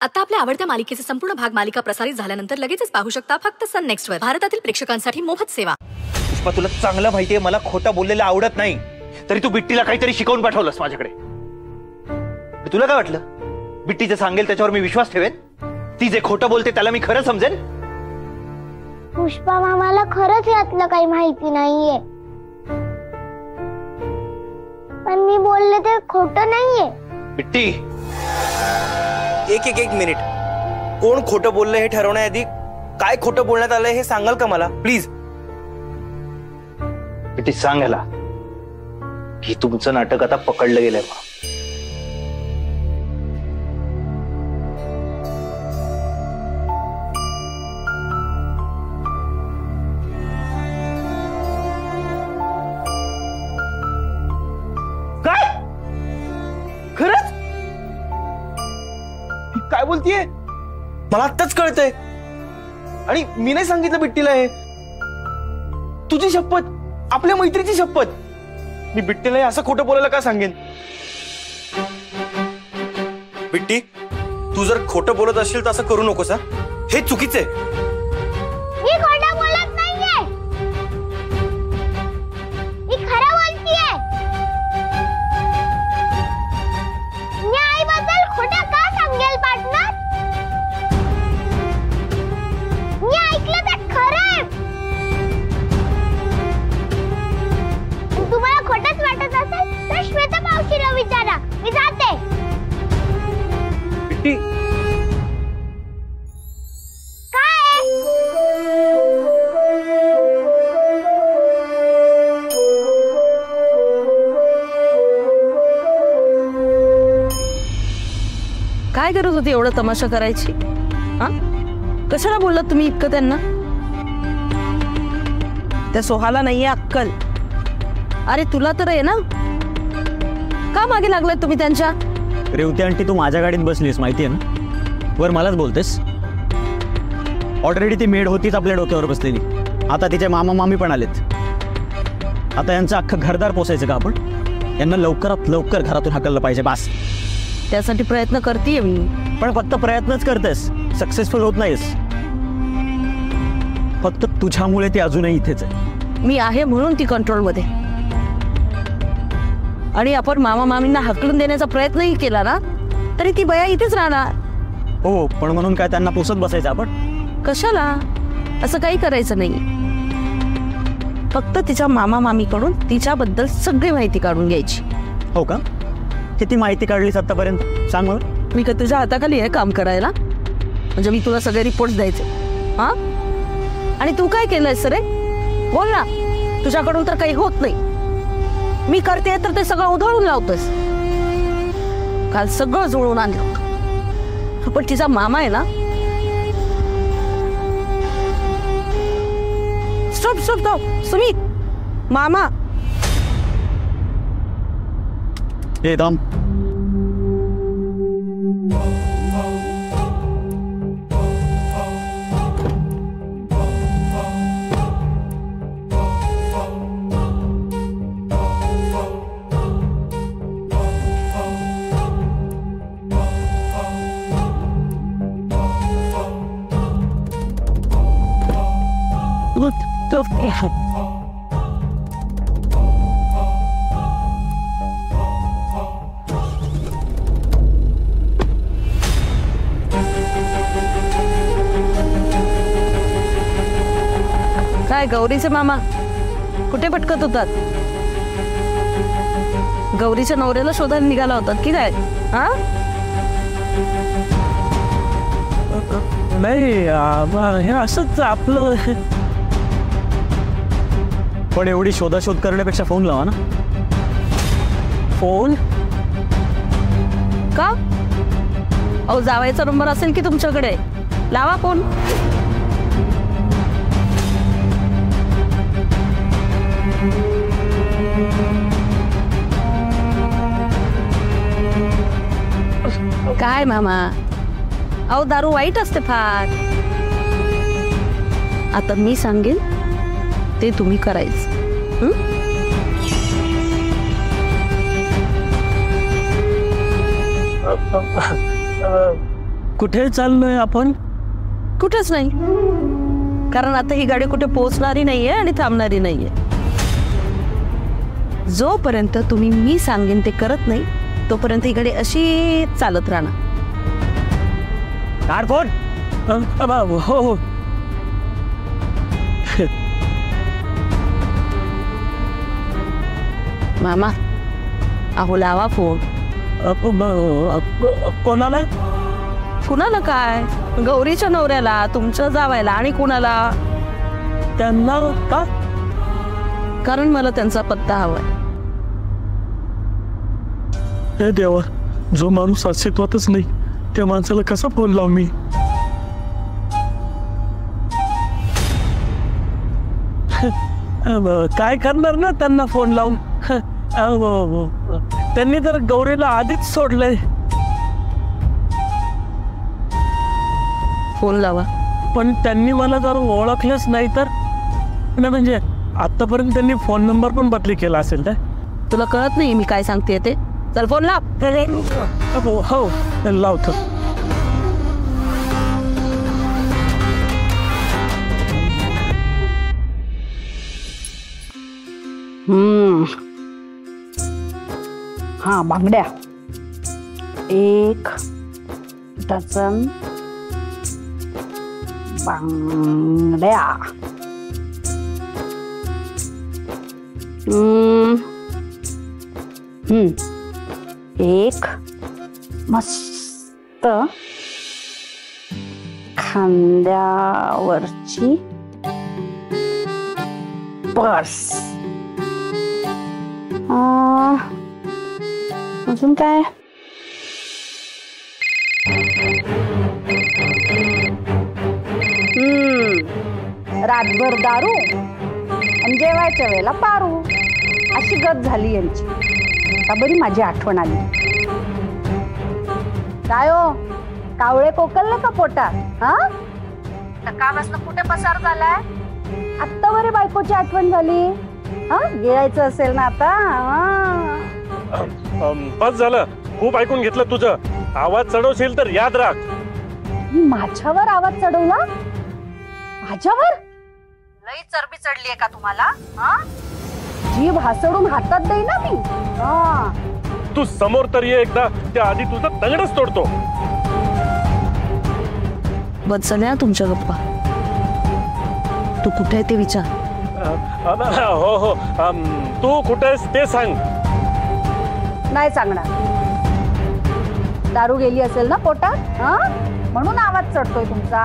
आता आपल्या आवडत्या मालिकेचे संपूर्ण भाग मालिका प्रसारित झाल्यानंतर लगेचच पाहू शकता फक्त सन नेक्स्ट वर. भारतातील प्रेक्षकांसाठी मोफत सेवा. पुष्पा, तुला चांगलं माहितीये मला खोटं बोललेलं आवडत नाही, तरी तू बिट्टीला काहीतरी शिकवून पाठवलंस माझ्याकडे. तुला काय वाटलं बिट्टी जे सांगेल त्याच्यावर मी विश्वास ठेवेन? ती जे खोटं बोलते त्याला मी खरं समजेन? पुष्पा मामाला खरंच यातलं काही माहिती नाहीये, पण मी बोलले ते खोटं नाहीये. बिट्टी, एक मिनिट, कोण खोटं बोललं हे ठरवण्याआधी काय खोटं बोलण्यात आलंय हे सांगाल का मला प्लीज? बिट्टी, सांग ह्याला की तुमचं नाटक आता पकडलं गेलंय. काय खरंच? काय बोलतीये? मला आत्ताच कळतंय आणि मी नाही सांगितलं बिट्टीला हे. तुझी शपथ, आपल्या मैत्रीची शपथ, मी बिट्टीला हे असं खोटं बोलायला का सांगेन? बिट्टी, तू जर खोटं बोलत असशील तर असं करू नकोस. हे चुकीचं आहे. मी खोटं बोलत नाहीये, मी खरं बोलतीये. मी आईबद्दल खोटं का सांगेल पार्टनर? मी ऐकलं ते खरं आहे. तुम्हाला खोटंच वाटत असेल तर श्वेता मावशीला विचारा. मी जाते. बिट्टी, काय गरज होती एवढं तमाशा करायची? हा, कशाला बोललात तुम्ही इतकं त्यांना? त्या सोहाला नाहीये अक्कल. अरे तुला तर आहे ना, का मागे लागलाय तुम्ही त्यांच्या? रेवती आंटी, तू माझ्या गाडीत बसलीस माहितीये ना, वर मलाच बोलतेस. ऑलरेडी ती मेड होतीच आपल्या डोक्यावर बसलेली, आता तिचे मामा मामी पण आलेत. आता यांचं अख्खं घरदार पोसायचं का आपण? यांना लवकरात लवकर घरातून हाकललं पाहिजे. बास. त्यासाठी प्रयत्न करतेय मी, पण फक्त प्रयत्नच करतेस, सक्सेसफुल होत नाहीस. फक्त तुझ्यामुळे ती अजूनही इथेच आहे. मी आहे म्हणून ती कंट्रोलमध्ये. आणि आपण मामा मामींना हकलून देण्याचा प्रयत्नही केला ना तरी ती बया इथेच राहणार. हो, पण म्हणून काय त्यांना पोसत बसायचं आपण? कशाला? असं काही करायचं नाही. फक्त तिच्या मामा मामीकडून तिच्याबद्दल सगळी माहिती काढून घ्यायची. हो का? किती माहिती काढलीस आतापर्यंत? सांग मला. मी का तुझ्या हाताखाली आहे काम करायला? म्हणजे मी तुला सगळे रिपोर्ट द्यायचे? हा, आणि तू काय केलंयस रे? बोल ना. तुझ्याकडून तर काही होत नाही. मी करते तर ते सगळं उधळून लावतोस. काल सगळं जुळून आणलं, पण तिचा मामा आहे ना. स्टॉप स्टॉप स्टॉप सुमित, मामा. हे दाम, काय गौरीचे मामा कुठे भटकत होतात? गौरीच्या नवऱ्याला शोधायला निघाला होतात की काय? हा, नाही हे असंच आपलं. पण एवढी शोधाशोध करण्यापेक्षा फोन लावा ना. फोन का? अहो, जावायचा नंबर असेल की तुमच्याकडे, लावा फोन. काय मामा, अहो दारू वाईट असते फार. आता मी सांगेन ते तुम्ही करायचं. कुठे चाललोय आपण? कुठेच नाही, कारण आता ही गाडी कुठे पोहोचणारी नाहीये आणि थांबणारी नाहीये. जोपर्यंत तुम्ही मी सांगेन ते करत नाही तोपर्यंत ही गाडी अशी चालत राहणार. काढ फोन. हो हो. मामा, अहो लावा फोन. कोणाला? कुणाला काय? गौरीच्या नवऱ्याला, तुमच्या जावायला आणि कुणाला? त्यांना का? कारण मला त्यांचा पत्ता हवाय. हे देवा, जो माणूस अस्तित्वातच नाही त्या माणसाला कसा फोन लावू मी? काय करणार ना त्यांना फोन लावून? त्यांनी तर गौरीला आधीच सोडलंय. फोन लावा. पण त्यांनी मला जर ओळखलंच नाही तर? नाही म्हणजे आतापर्यंत त्यांनी फोन नंबर पण बदली केला असेल काय? तुला कळत नाही मी काय सांगते ते? चल फोन लाव. हो लावतो. हा, बांगड्या 1 डझन बांगड्या. एक मस्त खांद्यावरची पर्स. अजून काय? रातभर दारू आणि जेवायच्या वेळेला पारू, अशी गत झाली यांची. आता बरी माझी आठवण आली. काय हो, कावळे कोकललं का पोटात? हा, सकाळपासून कुठे पसार झालाय? आत्ता बरी बायकोची आठवण झाली. हा, गिळायचं असेल ना आता? बस झालं, खूप ऐकून घेतलं तुझं. आवाज चढवशील तर याद राख. माझ्यावर आवाज चढवला? माझ्यावर? लई चरबी चढलीये का तुम्हाला? जीभ हासडून हातात देई ना मी. तू समोर तर ये एकदा, त्या आधी तुझं दगडच तोडतो. बस झाल्या तुमच्या गप्पा. तू कुठे आहे ते विचार. हो हो, तू कुठे आहेस ते सांग. नाही सांगणार. दारू गेली असेल ना पोटात, म्हणून आवाज चढतोय तुमचा.